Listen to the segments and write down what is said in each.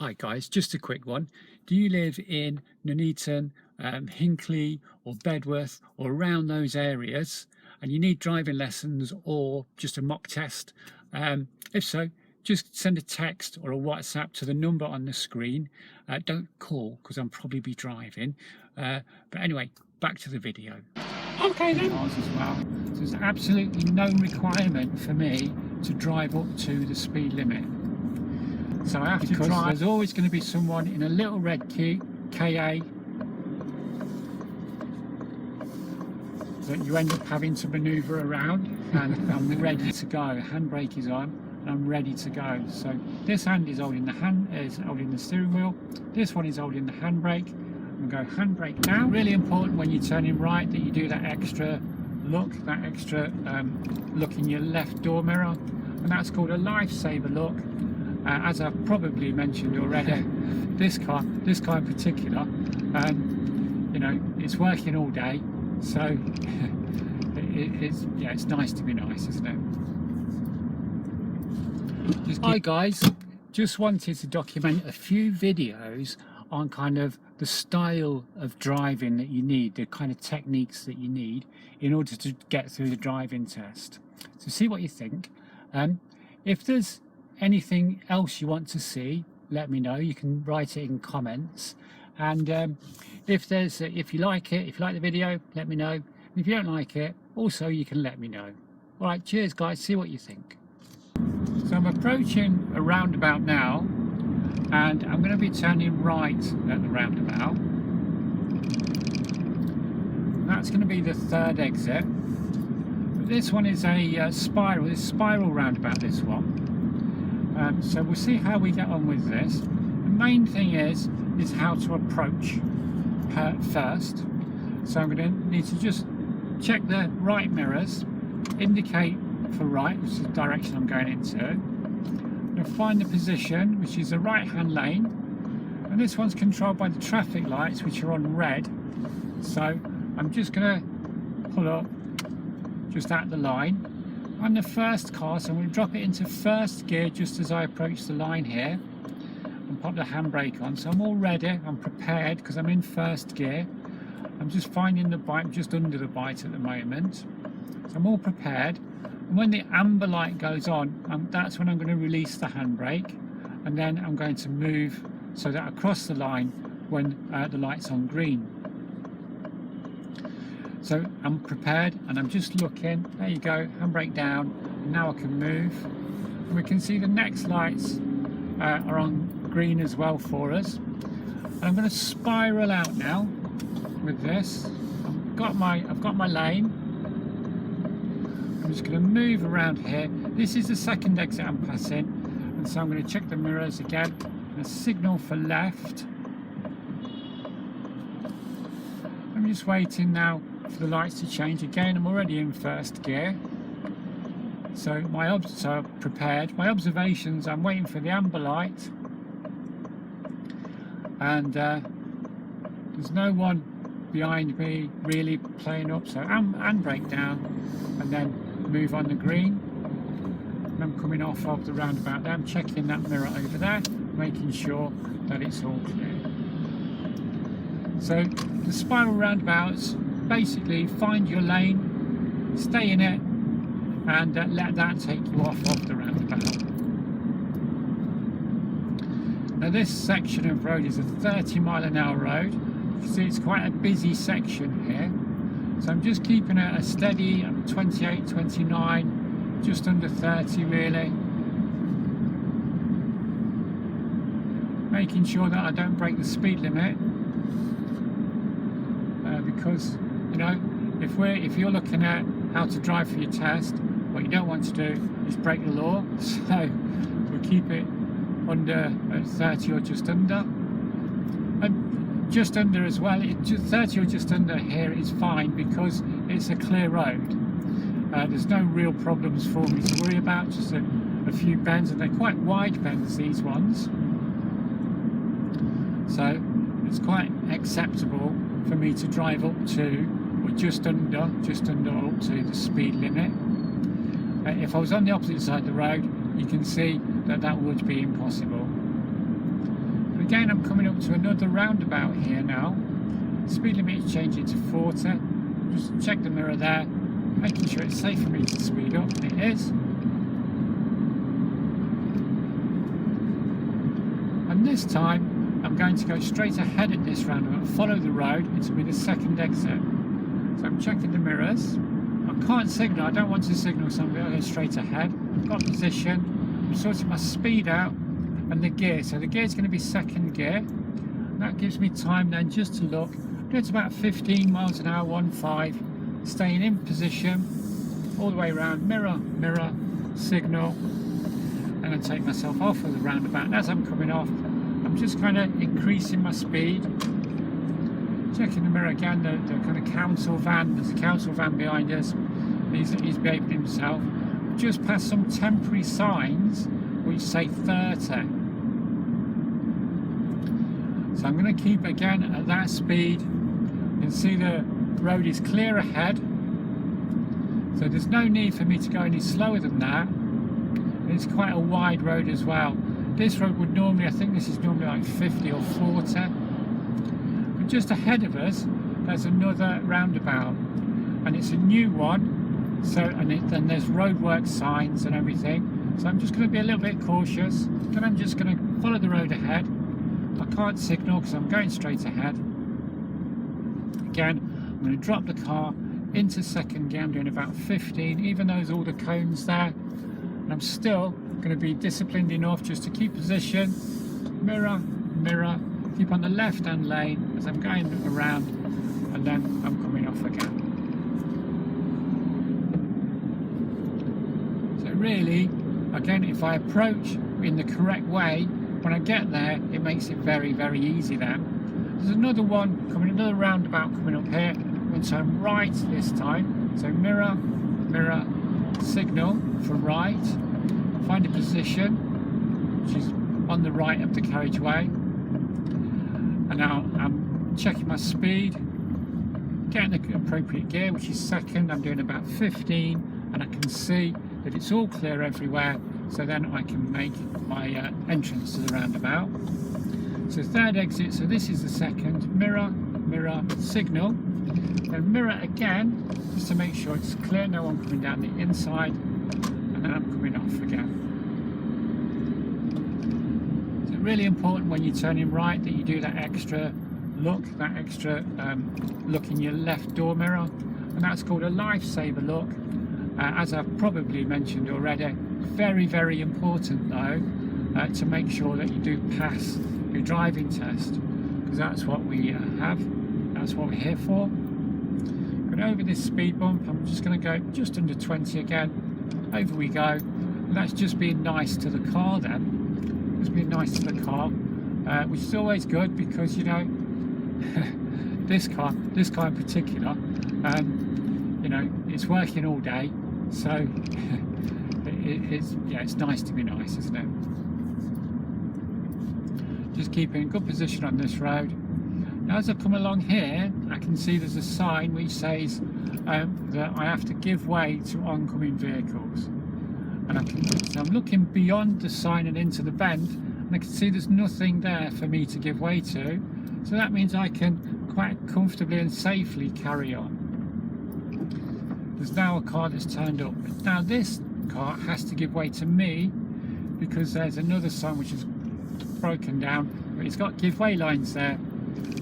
Hi guys, just a quick one. Do you live in Nuneaton, Hinckley or Bedworth or around those areas and you need driving lessons or just a mock test? If so, just send a text or a WhatsApp to the number on the screen. Don't call because I'll probably be driving. But anyway, back to the video. Okay then. Cars as well. So there's absolutely no requirement for me to drive up to the speed limit. So I have to drive. There's always going to be someone in a little red KA that you end up having to manoeuvre around, and I'm ready to go. Handbrake is on and I'm ready to go. So this hand is holding the steering wheel. This one is holding the handbrake. I'm going to go handbrake now. Really important when you're turning right that you do that extra look, look in your left door mirror, and that's called a lifesaver look. As I've probably mentioned already, this car in particular, you know, it's working all day, so it's nice to be nice, isn't it? Hi guys, just wanted to document a few videos on kind of the style of driving that you need, the kind of techniques that you need in order to get through the driving test. So see what you think. If there's anything else you want to see, let me know. You can write it in comments, and if you like the video, let me know. If you don't like it, also you can let me know. All right, cheers guys, see what you think. So I'm approaching a roundabout now, and I'm going to be turning right at the roundabout. That's going to be the third exit. But this one is a spiral roundabout, this one. So we'll see how we get on with this. The main thing is how to approach first. So I'm going to need to just check the right mirrors, indicate for right, which is the direction I'm going into. I'm going to find the position, which is the right hand lane, and this one's controlled by the traffic lights, which are on red. So I'm just going to pull up just at the line. I'm the first car, so I'm going to drop it into first gear just as I approach the line here and pop the handbrake on. So I'm all ready, I'm prepared because I'm in first gear. I'm just finding the bite, I'm just under the bite at the moment. So I'm all prepared. And when the amber light goes on, that's when I'm going to release the handbrake, and then I'm going to move so that I cross the line when the light's on green. So I'm prepared and I'm just looking. There you go, handbrake down, and now I can move. And we can see the next lights are on green as well for us. And I'm going to spiral out now with this. I've got my lane. I'm just going to move around here. This is the second exit I'm passing, and so I'm going to check the mirrors again and signal for left. I'm just waiting now for the lights to change again. I'm already in first gear, so I'm prepared. My observations, I'm waiting for the amber light, and there's no one behind me really playing up, so handbrake down and then move on the green. And I'm coming off of the roundabout there. I'm checking that mirror over there, making sure that it's all clear. So the spiral roundabouts, basically find your lane, stay in it, and let that take you off of the roundabout. Now this section of road is a 30-mile-an-hour road. You can see it's quite a busy section here. So I'm just keeping it a steady 28, 29, just under 30 really. Making sure that I don't break the speed limit. Because, you know, if you're looking at how to drive for your test, what you don't want to do is break the law. So we'll keep it under 30 or just under. And just under as well, 30 or just under here is fine because it's a clear road. There's no real problems for me to worry about, just a few bends, and they're quite wide bends, these ones. So it's quite acceptable for me to drive up to, or just under up to the speed limit. If I was on the opposite side of the road, you can see that would be impossible. Again, I'm coming up to another roundabout here now. Speed limit is changing to 40. Just check the mirror there, making sure it's safe for me to speed up, and it is. And this time, I'm going to go straight ahead at this roundabout, follow the road. It's going to be the second exit. So I'm checking the mirrors. I can't signal, I don't want to signal, so I'm going to go straight ahead. I've got position, I'm sorting my speed out, and the gear. So the gear is going to be second gear. That gives me time then just to look. It's about 15 miles an hour, 1.5, staying in position all the way around, mirror, mirror, signal, and I take myself off of the roundabout. And as I'm coming off, I'm just kind of increasing my speed. Checking the mirror again, the kind of council van, there's a council van behind us, he's behaving himself. Just past some temporary signs which say 30. So I'm going to keep again at that speed. You can see the road is clear ahead, so there's no need for me to go any slower than that. It's quite a wide road as well. This road would normally, I think this is normally like 50 or 40. But just ahead of us, there's another roundabout, and it's a new one. So, then there's roadwork signs and everything. So I'm just going to be a little bit cautious. Then I'm just going to follow the road ahead. I can't signal because I'm going straight ahead. Again, I'm going to drop the car into second gear. I'm doing about 15, even though there's all the cones there. And I'm still going to be disciplined enough just to keep position. Mirror, mirror, keep on the left hand lane as I'm going around, and then I'm coming off again. So really, again, if I approach in the correct way, when I get there, it makes it very, very easy there. There's another one coming, another roundabout coming up here. I'm going to turn right this time. So mirror, mirror, signal for right. Find a position which is on the right of the carriageway. And now I'm checking my speed, getting the appropriate gear, which is second. I'm doing about 15, and I can see that it's all clear everywhere. So then I can make my entrance to the roundabout. So third exit, so this is the second. Mirror, mirror, signal. Then mirror again, just to make sure it's clear, no one coming down the inside. And then I'm coming off again. So really important when you're turning right that you do that extra look, look in your left door mirror. And that's called a lifesaver look. As I've probably mentioned already, very, very important though, to make sure that you do pass your driving test, because that's what we have, that's what we're here for. Going over this speed bump, I'm just going to go just under 20 again. Over we go, and that's just being nice to the car then, just being nice to the car, which is always good, because you know, this car in particular, you know, it's working all day, so it's nice to be nice, isn't it? Just keeping good position on this road. Now as I come along here, I can see there's a sign which says that I have to give way to oncoming vehicles. And so I'm looking beyond the sign and into the bend, and I can see there's nothing there for me to give way to. So that means I can quite comfortably and safely carry on. There's now a car that's turned up. Now this car has to give way to me because there's another sign which is broken down, but it's got give way lines there,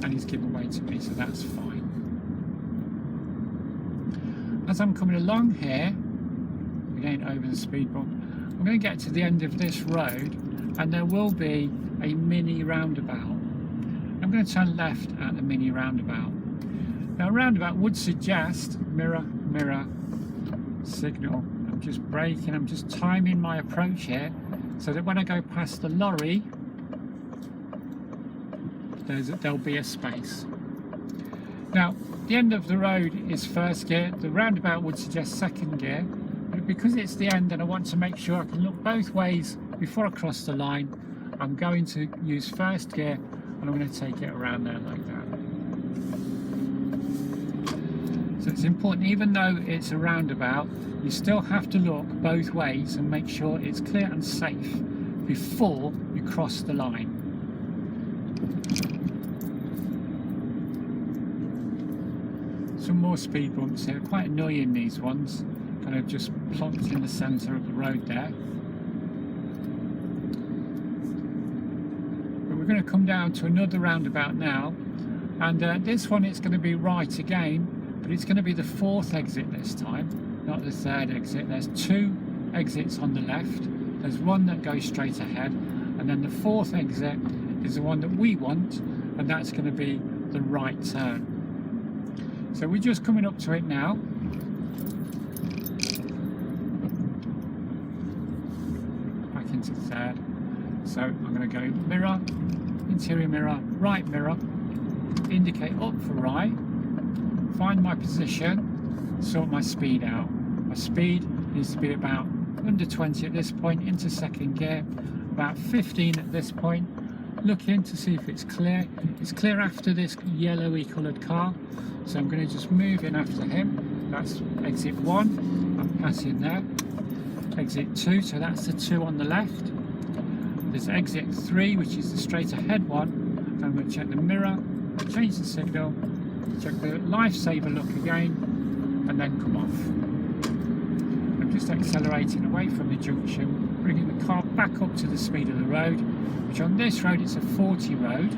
and he's given way to me, so that's fine. As I'm coming along here, again over the speed bump, I'm going to get to the end of this road, and there will be a mini roundabout. I'm going to turn left at the mini roundabout. Now a roundabout would suggest mirror, mirror, signal. I'm just braking, I'm just timing my approach here, so that when I go past the lorry, there'll be a space. Now, the end of the road is first gear. The roundabout would suggest second gear, but because it's the end and I want to make sure I can look both ways before I cross the line, I'm going to use first gear, and I'm going to take it around there like that. So it's important, even though it's a roundabout, you still have to look both ways and make sure it's clear and safe before you cross the line. Some more speed bumps here, quite annoying these ones, kind of just plonked in the centre of the road there. But we're going to come down to another roundabout now, and this one it's going to be right again, but it's going to be the fourth exit this time, not the third exit. There's two exits on the left, there's one that goes straight ahead, and then the fourth exit is the one that we want, and that's going to be the right turn. So we're just coming up to it now. Back into third. So I'm going to go mirror, interior mirror, right mirror, indicate up for right, find my position, sort my speed out. My speed needs to be about under 20 at this point, into second gear, about 15 at this point. Looking to see if it's clear. It's clear after this yellowy coloured car, so I'm going to just move in after him. That's exit 1, I'm passing there. Exit 2, so that's the 2 on the left. There's exit 3, which is the straight ahead one. I'm going to check the mirror, change the signal, check the lifesaver look again, and then come off. I'm just accelerating away from the junction, bringing the car back up to the speed of the road, which on this road it's a 40 road.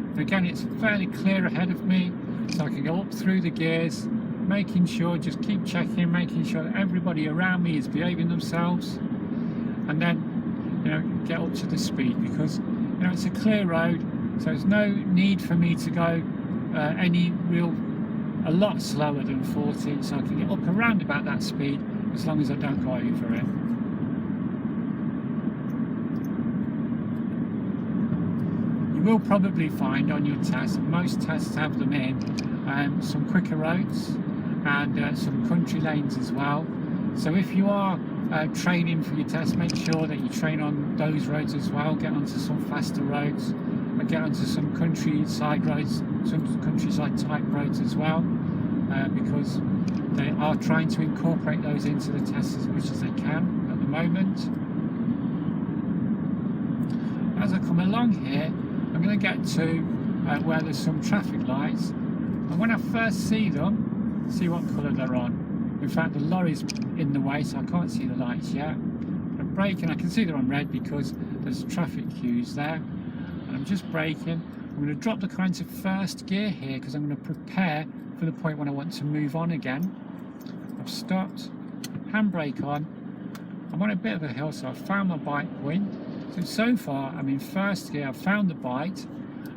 And again, it's fairly clear ahead of me, so I can go up through the gears, making sure, just keep checking, making sure that everybody around me is behaving themselves, and then, you know, get up to the speed, because, you know, it's a clear road, so there's no need for me to go a lot slower than 40, so I can get up around about that speed as long as I don't go over it. You will probably find on your test, most tests have them in, some quicker roads and some country lanes as well. So if you are training for your test, make sure that you train on those roads as well. Get onto some faster roads, and get onto some countryside roads, some countryside type roads as well, because they are trying to incorporate those into the test as much as they can at the moment. As I come along here, I'm going to get to where there's some traffic lights, and when I first see them, see what colour they're on. In fact, the lorry's in the way, so I can't see the lights yet. I'm braking, I can see they're on red because there's traffic cues there. And I'm just braking. I'm going to drop the car into first gear here because I'm going to prepare for the point when I want to move on again. I've stopped, handbrake on. I'm on a bit of a hill, so I've found my bike point. So far, I'm in first gear, I've found the bite,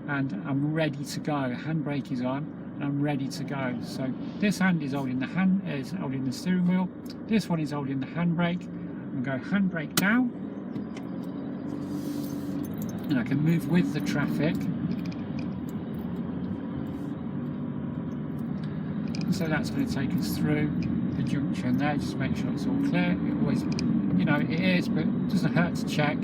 and I'm ready to go. Handbrake is on. I'm ready to go. So this hand is holding the steering wheel. This one is holding the handbrake. I'm going to go handbrake down, and I can move with the traffic. So that's going to take us through the junction there. Just make sure it's all clear. It always, you know, it is, but it doesn't hurt to check.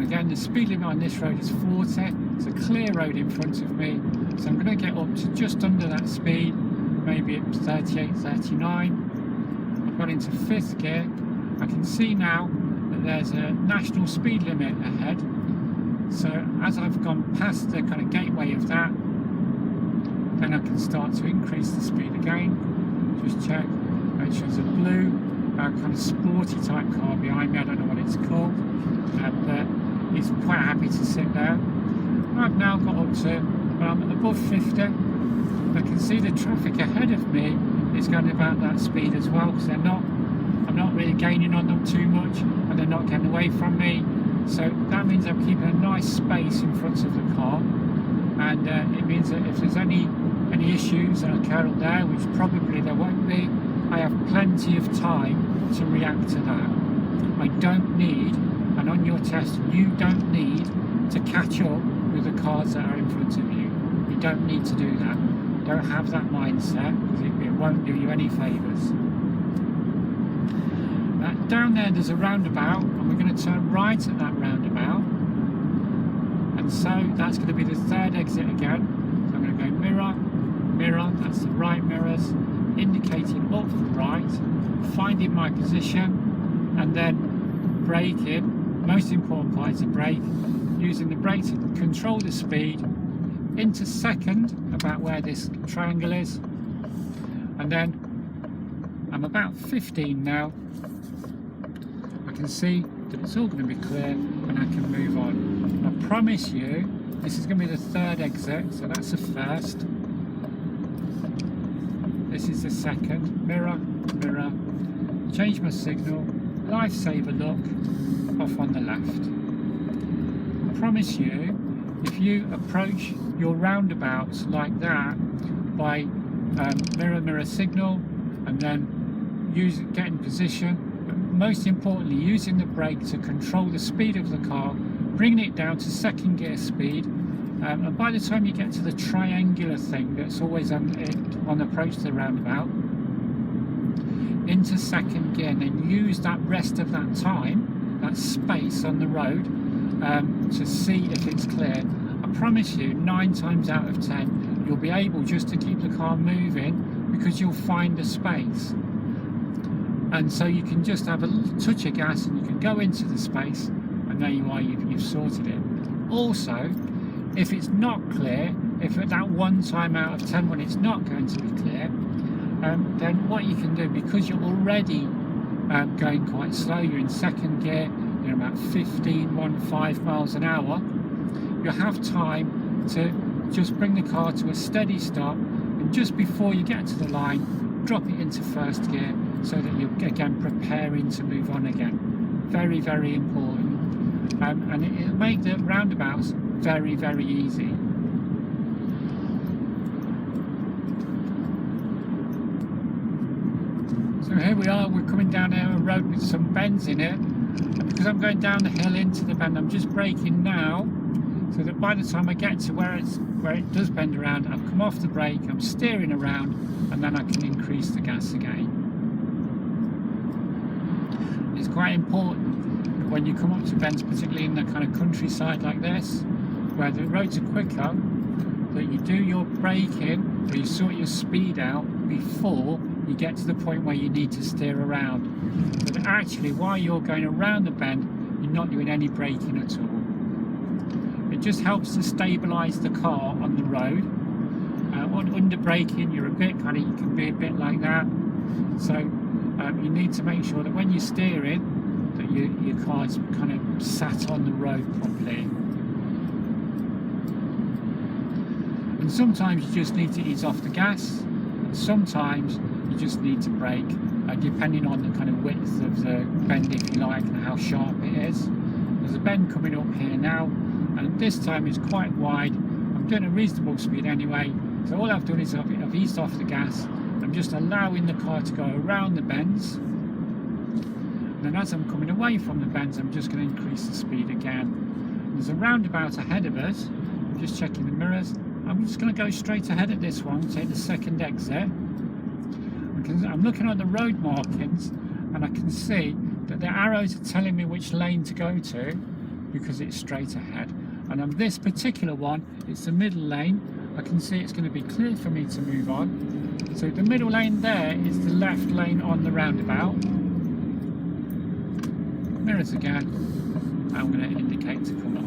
Again, the speed limit on this road is 40. It's a clear road in front of me, so I'm going to get up to just under that speed, maybe at 38, 39. I've got into fifth gear. I can see now that there's a national speed limit ahead, so as I've gone past the kind of gateway of that, then I can start to increase the speed again. Just check, make sure there's a blue kind of sporty type car behind me. I don't know what it's called, but he's quite happy to sit there. I've now got up to, well, I'm above 50. I can see the traffic ahead of me is going about that speed as well, because I'm not really gaining on them too much, and they're not getting away from me. So that means I'm keeping a nice space in front of the car, and it means that if there's any issues that occur up there, which probably there won't be, I have plenty of time to react to that. I don't need, and on your test, you don't need to catch up with the cars that are in front of you. You don't need to do that. Don't have that mindset, because it won't do you any favours. Down there's a roundabout, and we're going to turn right at that roundabout. And so that's going to be the third exit again. So I'm going to go mirror, mirror, that's the right mirrors, indicating up for right, finding my position, and then braking, most important part is the brake, using the brake to control the speed into second, about where this triangle is, and then I'm about 15 now. I can see that it's all going to be clear and I can move on. I promise you this is going to be the third exit, so that's the first. This is the second. Mirror, mirror, change my signal, lifesaver look, off on the left. I promise you, if you approach your roundabouts like that by mirror, mirror signal, and then get in position, but most importantly using the brake to control the speed of the car, bringing it down to second gear speed, and by the time you get to the triangular thing that's always on approach to the roundabout, into second gear, and then use that rest of that time, that space on the road, to see if it's clear. I promise you 9 times out of 10 you'll be able just to keep the car moving, because you'll find a space, and so you can just have a touch of gas and you can go into the space, and there you are, you've sorted it. Also, if it's not clear, if at that 1 time out of 10 when it's not going to be clear, then what you can do, because you're already going quite slow, you're in second gear, you're about 15 miles an hour, you have time to just bring the car to a steady stop, and just before you get to the line, drop it into first gear, so that you're again preparing to move on again. Very, very important, and it'll make the roundabouts very, very easy. So here we are, we're coming down a road with some bends in it, and because I'm going down the hill into the bend, I'm just braking now, so that by the time I get to where it does bend around, I've come off the brake, I'm steering around, and then I can increase the gas again. It's quite important when you come up to bends, particularly in the kind of countryside like this, where the roads are quicker, that you do your braking, or you sort your speed out before you get to the point where you need to steer around. But actually, while you're going around the bend, you're not doing any braking at all. It just helps to stabilise the car on the road. On under braking, you're a bit you can be a bit like that. So you need to make sure that when you're steering, that your car's kind of sat on the road properly. And sometimes you just need to ease off the gas, and sometimes you just need to brake, depending on the kind of width of the bend, if you like, and how sharp it is. There's a bend coming up here now, and this time it's quite wide. I'm doing a reasonable speed anyway, so all I've done is I've eased off the gas. I'm just allowing the car to go around the bends, and then as I'm coming away from the bends, I'm just going to increase the speed again. There's a roundabout ahead of us. I'm just checking the mirrors. I'm just going to go straight ahead at this one, take the second exit. I'm looking at the road markings, and I can see that the arrows are telling me which lane to go to, because it's straight ahead. And on this particular one, it's the middle lane. I can see it's going to be clear for me to move on. So the middle lane there is the left lane on the roundabout. Mirrors again. I'm going to indicate to come off.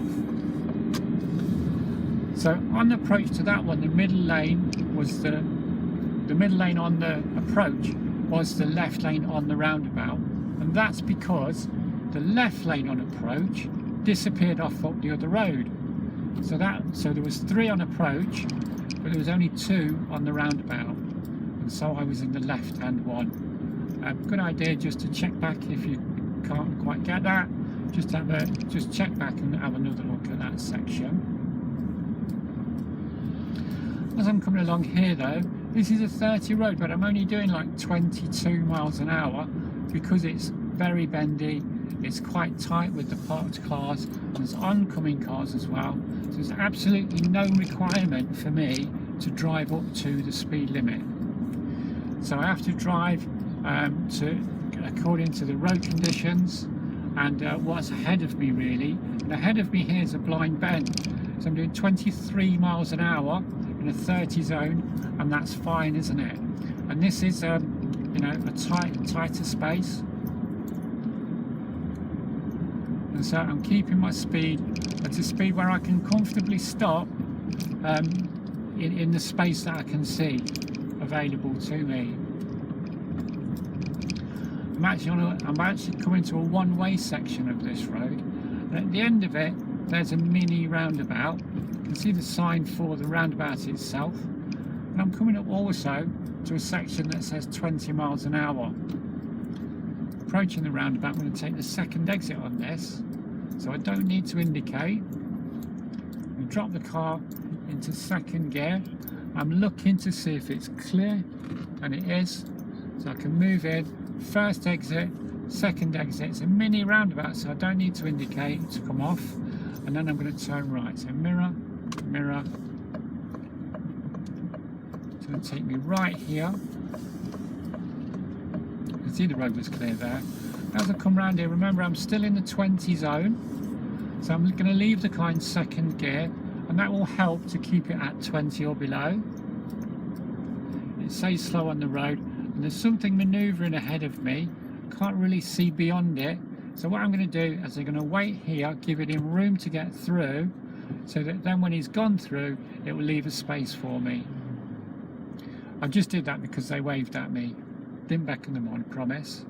So on the approach to that one, the middle lane was the middle lane on the approach was the left lane on the roundabout, and that's because the left lane on approach disappeared off up the other road. So there was 3 on approach, but there was only 2 on the roundabout, and so I was in the left hand one. Good idea just to check back if you can't quite get that. Just check back and have another look at that section. As I'm coming along here though, this is a 30 road, but I'm only doing like 22 miles an hour because it's very bendy, it's quite tight with the parked cars, and there's oncoming cars as well. So there's absolutely no requirement for me to drive up to the speed limit. So I have to drive according to the road conditions and what's ahead of me really. And ahead of me here is a blind bend. So I'm doing 23 miles an hour in a 30 zone, and that's fine, isn't it? And this is you know, a tighter space. and so I'm keeping my speed at a speed where I can comfortably stop in the space that I can see available to me. I'm actually coming to a one-way section of this road, and at the end of it there's a mini roundabout. You can see the sign for the roundabout itself, and I'm coming up also to a section that says 20 miles an hour. Approaching the roundabout, I'm going to take the second exit on this, so I don't need to indicate. I'm going to drop the car into second gear. I'm looking to see if it's clear, and it is, so I can move in. First exit, second exit. It's a mini roundabout, so I don't need to indicate to come off, and then I'm going to turn right. So mirror, mirror. It's going to take me right here. You can see the road was clear there. As I come round here, remember I'm still in the 20 zone, so I'm going to leave the car in second gear, and that will help to keep it at 20 or below. It says slow on the road, and there's something manoeuvring ahead of me. Can't really see beyond it, so what I'm going to do is I'm going to wait here, give it him room to get through, so that then when he's gone through it will leave a space for me. I just did that because they waved at me. Didn't beckon them on, I promise.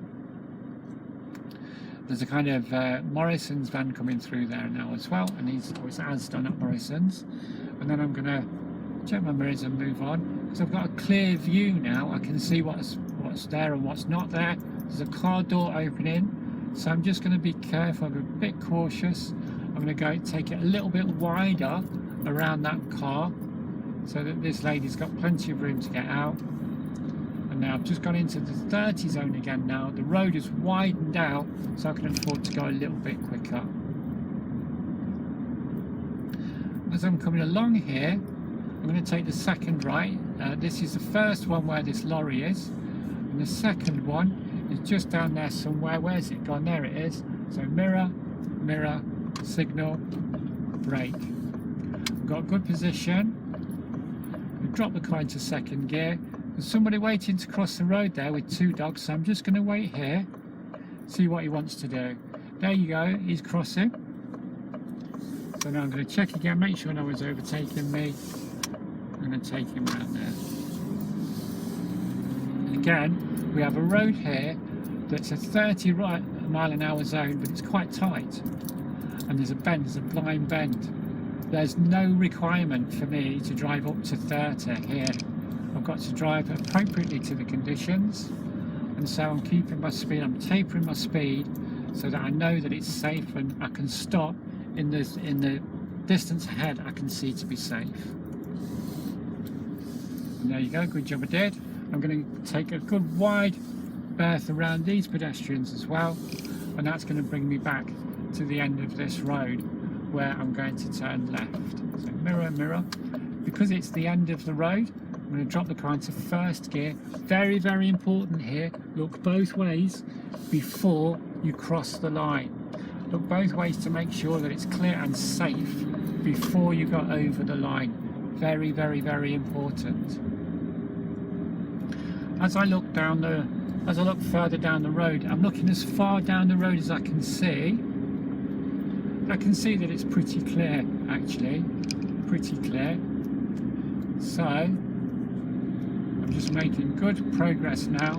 There's a kind of Morrison's van coming through there now as well, and he's as done at Morrison's. And then I'm going to check my mirrors and move on, because I've got a clear view now. I can see what's there and what's not there. There's a car door opening, so I'm just going to be careful. I'm a bit cautious. I'm going to go take it a little bit wider around that car, so that this lady's got plenty of room to get out. And now I've just gone into the 30 zone again now. The road is widened out, so I can afford to go a little bit quicker. As I'm coming along here, I'm going to take the second right. This is the first one where this lorry is, and the second one is just down there somewhere. Where's it gone? There it is. So mirror, mirror, signal, brake. I've got a good position. Drop the car into second gear. There's somebody waiting to cross the road there with two dogs, so I'm just going to wait here, see what he wants to do. There you go, he's crossing. So now I'm going to check again, make sure no one's overtaking me. I'm going to take him around there. Again, we have a road here that's a 30 mile an hour zone, but it's quite tight. And there's a bend, there's a blind bend. There's no requirement for me to drive up to 30 here. I've got to drive appropriately to the conditions, and so I'm keeping my speed, I'm tapering my speed so that I know that it's safe and I can stop in the distance ahead I can see to be safe. And there you go, good job I did. I'm going to take a good wide berth around these pedestrians as well, and that's going to bring me back to the end of this road where I'm going to turn left. So mirror, mirror. Because it's the end of the road, I'm going to drop the car into first gear. Very, very important here. Look both ways before you cross the line. Look both ways to make sure that it's clear and safe before you go over the line. Very, very, very important. As I look further down the road, I'm looking as far down the road as I can see. I can see that it's pretty clear, actually, pretty clear. So I'm just making good progress now.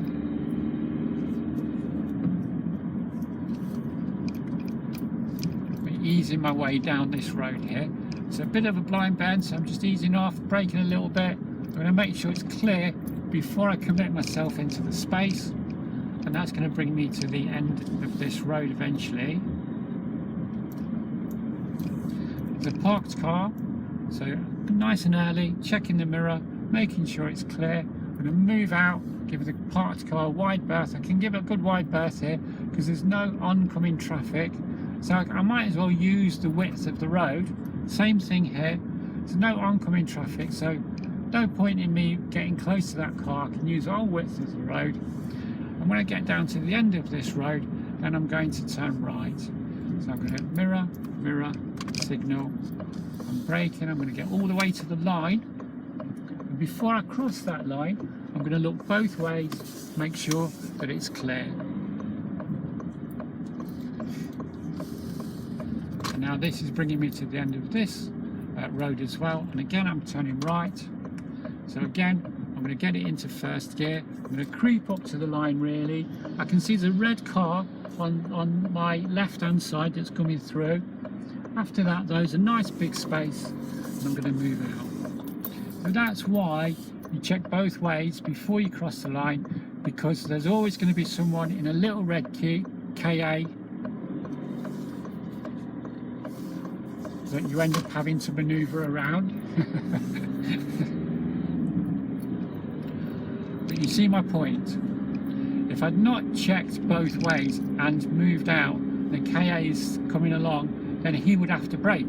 I'm easing my way down this road here. It's a bit of a blind bend, so I'm just easing off, braking a little bit. I'm going to make sure it's clear before I commit myself into the space, and that's going to bring me to the end of this road eventually. It's a parked car, so nice and early, checking the mirror, making sure it's clear. I'm going to move out, give the parked car a wide berth. I can give it a good wide berth here because there's no oncoming traffic, so I might as well use the width of the road. Same thing here, there's no oncoming traffic, so no point in me getting close to that car. I can use the whole width of the road, and when I get down to the end of this road, then I'm going to turn right. So I'm going to mirror, mirror, signal, I'm braking, I'm going to get all the way to the line, and before I cross that line I'm going to look both ways, make sure that it's clear. Now this is bringing me to the end of this road as well, and again I'm turning right. So again I'm going to get it into first gear. I'm going to creep up to the line really. I can see the red car on my left hand side that's coming through. After that though, there's a nice big space and I'm going to move out. So that's why you check both ways before you cross the line, because there's always going to be someone in a little red KA that you end up having to manoeuvre around. But you see my point. If I'd not checked both ways and moved out, the KA is coming along, then he would have to brake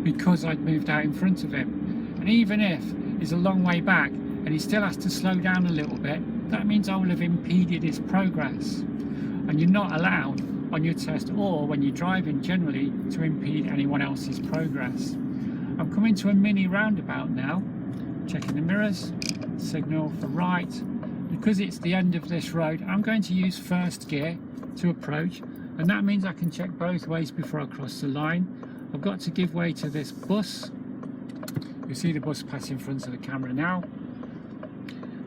because I'd moved out in front of him. And even if he's a long way back and he still has to slow down a little bit, that means I will have impeded his progress. And you're not allowed on your test or when you're driving generally to impede anyone else's progress. I'm coming to a mini roundabout now, checking the mirrors, signal for right. Because it's the end of this road, I'm going to use first gear to approach, and that means I can check both ways before I cross the line. I've got to give way to this bus. You see the bus pass in front of the camera now.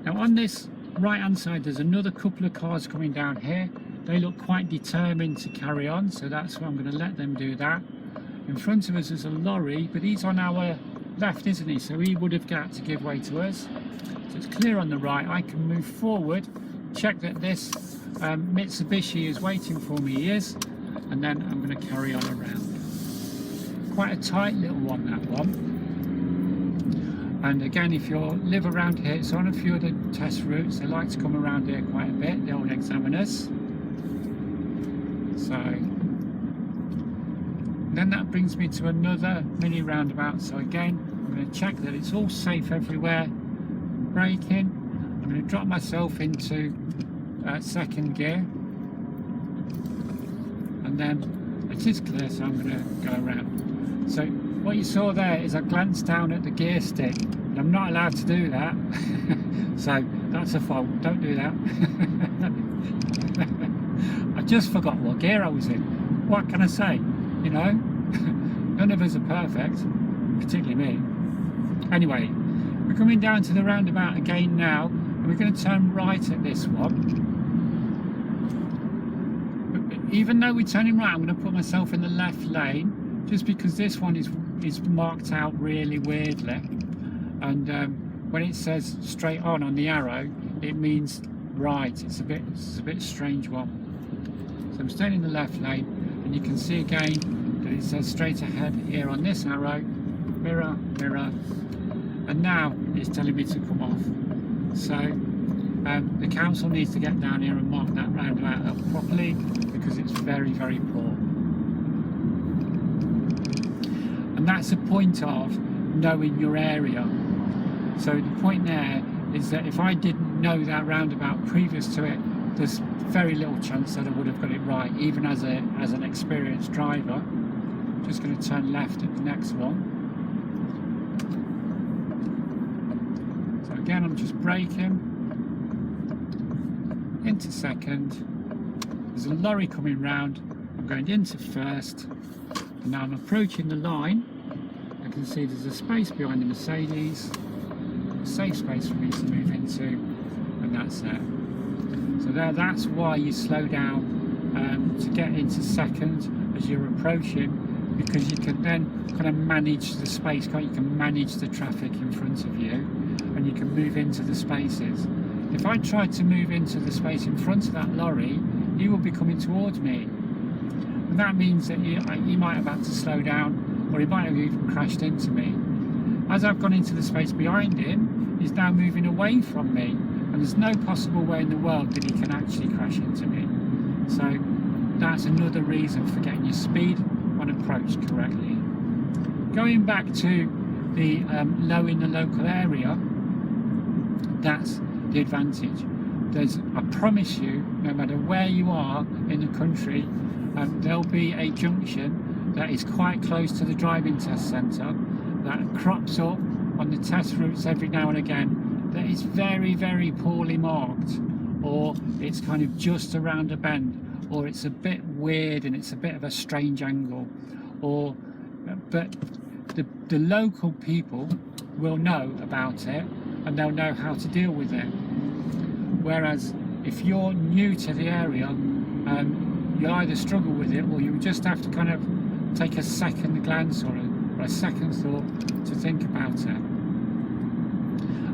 Now on this right hand side there's another couple of cars coming down here. They look quite determined to carry on, so that's why I'm going to let them do that. In front of us is a lorry, but he's on our left, isn't he? So he would have got to give way to us. So it's clear on the right. I can move forward, check that this Mitsubishi is waiting for me. He is, and then I'm going to carry on around. Quite a tight little one, that one. And again, if you live around here, it's on a few of the test routes. They like to come around here quite a bit, the old examiners. So then that brings me to another mini roundabout. So again, I'm going to check that it's all safe everywhere. Braking. I'm going to drop myself into second gear, and then it is clear, so I'm going to go around. So what you saw there is I glanced down at the gear stick, and I'm not allowed to do that. So that's a fault, don't do that. I just forgot what gear I was in. What can I say? You know, none of us are perfect, particularly me. Anyway, we're coming down to the roundabout again now, and we're going to turn right at this one. But even though we're turning right, I'm going to put myself in the left lane, just because this one is marked out really weirdly. And when it says straight on the arrow, it means right. It's a bit strange one. So I'm staying in the left lane, and you can see again that it says straight ahead here on this arrow. Mirror, mirror. And now it's telling me to come off. So the council needs to get down here and mark that roundabout up properly, because it's very, very poor. And that's the point of knowing your area. So the point there is that if I didn't know that roundabout previous to it, there's very little chance that I would have got it right, even as an experienced driver. I'm just going to turn left at the next one. Again, I'm just braking into second. There's a lorry coming round. I'm going into first, and now I'm approaching the line. I can see there's a space behind the Mercedes, a safe space for me to move into, and that's it. So that's why you slow down to get into second as you're approaching, because you can then kind of manage the space, you can manage the traffic in front of you, and you can move into the spaces. If I tried to move into the space in front of that lorry, he will be coming towards me. And that means that he might have had to slow down, or he might have even crashed into me. As I've gone into the space behind him, he's now moving away from me, and there's no possible way in the world that he can actually crash into me. So that's another reason for getting your speed when approached correctly. Going back to the low in the local area, that's the advantage. I promise you, no matter where you are in the country, there'll be a junction that is quite close to the driving test centre that crops up on the test routes every now and again, that is very, very poorly marked, or it's kind of just around a bend, or it's a bit weird and it's a bit of a strange angle, or but the local people will know about it and they'll know how to deal with it. Whereas if you're new to the area, you'll either struggle with it or you just have to kind of take a second glance or a second thought to think about it.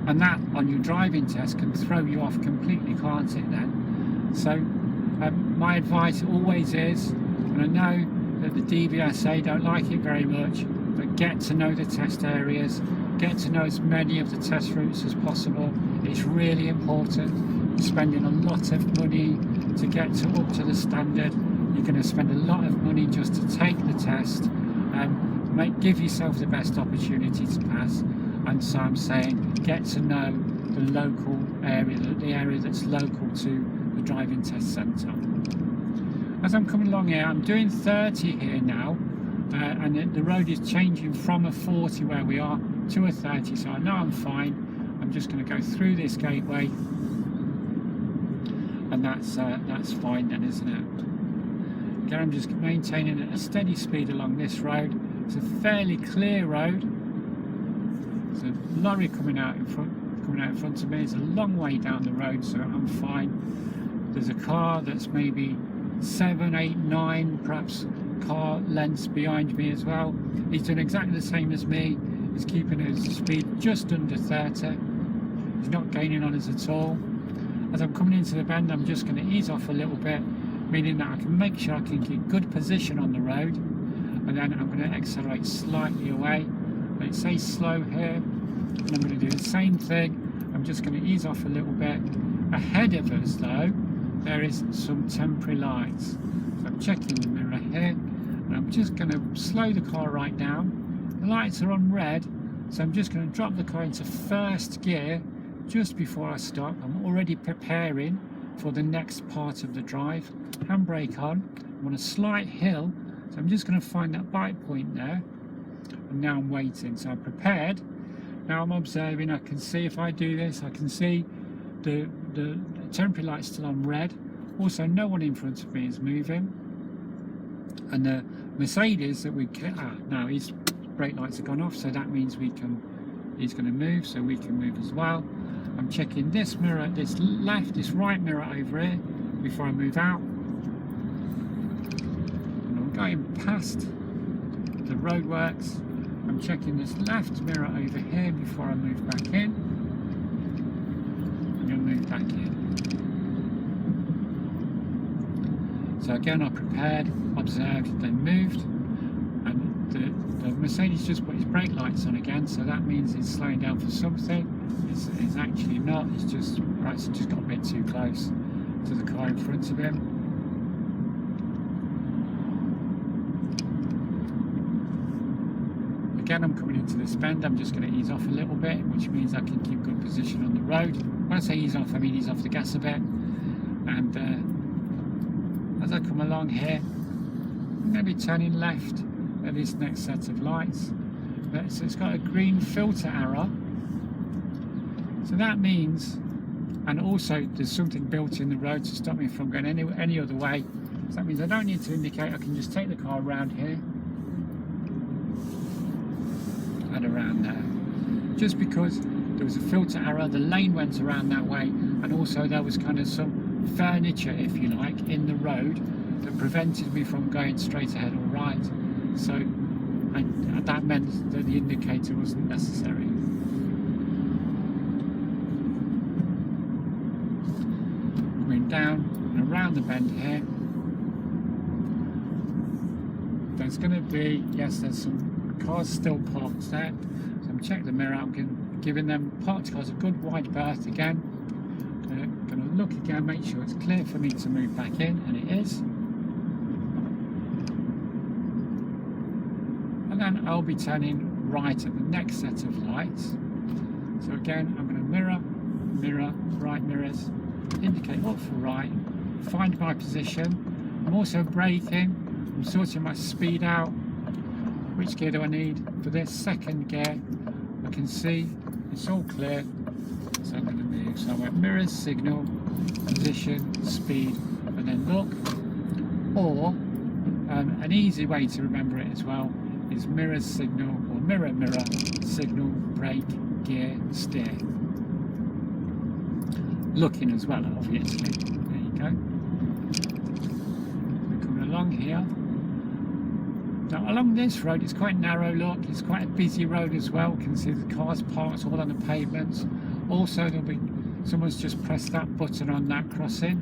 And that on your driving test can throw you off completely, can't it then? So my advice always is, and I know that the DVSA don't like it very much, but get to know the test areas, get to know as many of the test routes as possible. It's really important. You're spending a lot of money to get up to the standard. You're going to spend a lot of money just to take the test and give yourself the best opportunity to pass. And so I'm saying, get to know the local area, the area that's local to the driving test centre. As I'm coming along here, I'm doing 30 here now, and the road is changing from a 40 where we are to a 30, so I know I'm fine. I'm just going to go through this gateway, and that's fine then, isn't it? Again, I'm just maintaining a steady speed along this road. It's a fairly clear road. There's a lorry coming out in front of me. It's a long way down the road, so I'm fine. There's a car that's maybe 7, 8, 9 perhaps car lengths behind me as well. He's doing exactly the same as me. He's keeping his speed just under 30. He's not gaining on us at all. As I'm coming into the bend, I'm just going to ease off a little bit, meaning that I can make sure I can keep good position on the road, and then I'm going to accelerate slightly away. Let's say slow here, and I'm going to do the same thing. I'm just going to ease off a little bit. Ahead of us though, there is some temporary lights. So I'm checking the mirror here, and I'm just going to slow the car right down. The lights are on red, so I'm just going to drop the car into first gear just before I stop. I'm already preparing for the next part of the drive. Handbrake on. I'm on a slight hill, so I'm just going to find that bite point there. And now I'm waiting, so I'm prepared. Now I'm observing. I can see if I do this, I can see the temporary light's still on red. Also, no one in front of me is moving. And the Mercedes that we now his brake lights have gone off, so that means he's going to move, so we can move as well. I'm checking this mirror, this right mirror over here before I move out. And I'm going past the roadworks. I'm checking this left mirror over here before I move back in. And you'll move back in. So again, I prepared, observed, then moved, and the Mercedes just put his brake lights on again, so that means it's slowing down for something. It's actually not, it's just, perhaps it just got a bit too close to the car in front of him. Again, I'm coming into this bend. I'm just going to ease off a little bit, which means I can keep good position on the road. When I say ease off, I mean ease off the gas a bit. And as I come along here, I'm going to be turning left at this next set of lights. So it's got a green filter arrow. So that means, and also there's something built in the road to stop me from going any other way. So that means I don't need to indicate. I can just take the car around here. And around there, just because there was a filter arrow, the lane went around that way, and also there was kind of some furniture, if you like, in the road that prevented me from going straight ahead or right. So that meant that the indicator wasn't necessary. Going down and around the bend here, there's going to be, yes, there's some cars still parked there, so I'm checking the mirror. I'm giving them parked cars a good wide berth again. Going to look again, make sure it's clear for me to move back in, and it is. And then I'll be turning right at the next set of lights. So again, I'm going to mirror, right mirrors, indicate up for right, find my position. I'm also braking. I'm sorting my speed out. Which gear do I need? For this second gear, I can see it's all clear, so I'm going to move. So I went mirrors, signal, position, speed, and then look. Or an easy way to remember it as well is mirror signal, or mirror signal, brake, gear, steer. Looking as well, obviously. There you go. We're coming along here. Now along this road, it's quite narrow, look, it's quite a busy road as well. You can see the cars parked all on the pavements. Also there'll be, someone's just pressed that button on that crossing.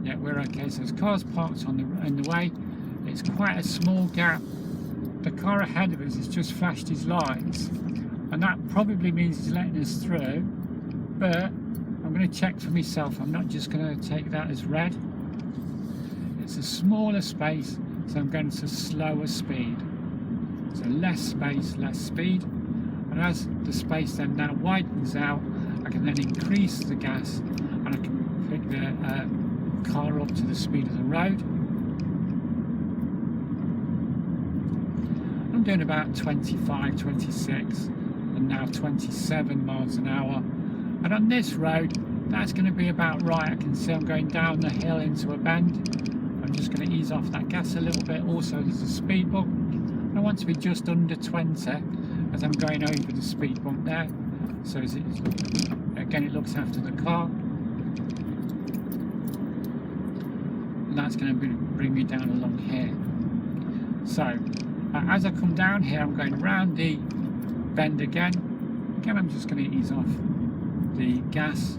Yeah, we're okay, so there's cars parked on in the way. It's quite a small gap. The car ahead of us has just flashed his lights, and that probably means he's letting us through, but I'm going to check for myself. I'm not just going to take that as red. It's a smaller space, so I'm going to slower speed. So less space, less speed. And as the space then now widens out, I can then increase the gas and I can pick the car up to the speed of the road. I'm doing about 25, 26 and now 27 miles an hour. And on this road, that's going to be about right. I can see I'm going down the hill into a bend. I'm just going to ease off that gas a little bit. Also, there's a speed bump. I want to be just under 20 as I'm going over the speed bump there. So as again, it looks after the car. And that's going to bring me down along here. So as I come down here, I'm going around the bend again. Again, I'm just going to ease off the gas.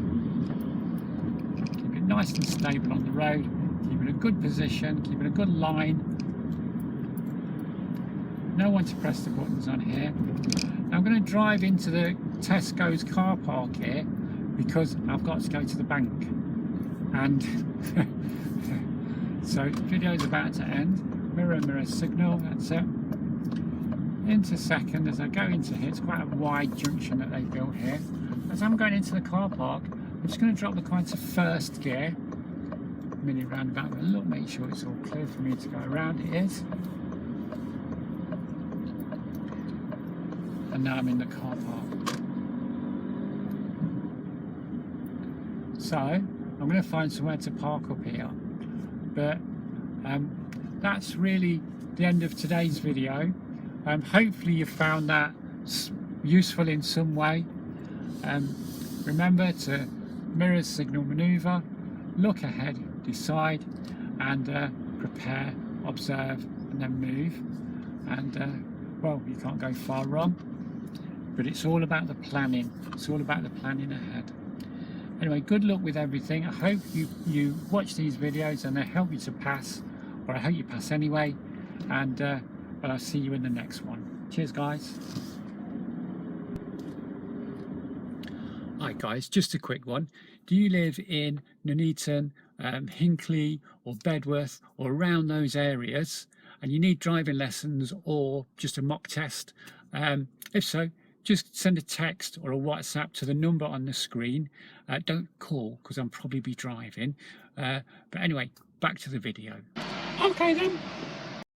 Keep it nice and stable on the road. Keep it a good position. Keep it a good line. Know when to press the buttons on here. Now I'm going to drive into the Tesco's car park here because I've got to go to the bank. And so the video's about to end. Mirror signal, that's it. Into second as I go into here. It's quite a wide junction that they built here. As I'm going into the car park, I'm just going to drop the car into first gear. Mini roundabout, but look, make sure it's all clear for me to go around. It is. And now I'm in the car park. So I'm going to find somewhere to park up here. But that's really the end of today's video. Hopefully you found that useful in some way. Remember to mirror signal maneuver, look ahead, decide, and prepare, observe, and then move. And well, you can't go far wrong, but it's all about the planning. It's all about the planning ahead. Anyway, good luck with everything. I hope you watch these videos and they help you to pass, or I hope you pass anyway. And but I'll see you in the next one. Cheers, guys. Hi guys, just a quick one. Do you live in Nuneaton, Hinckley or Bedworth or around those areas and you need driving lessons or just a mock test? If so, just send a text or a WhatsApp to the number on the screen. Don't call because I'll probably be driving. But anyway, back to the video. Okay then.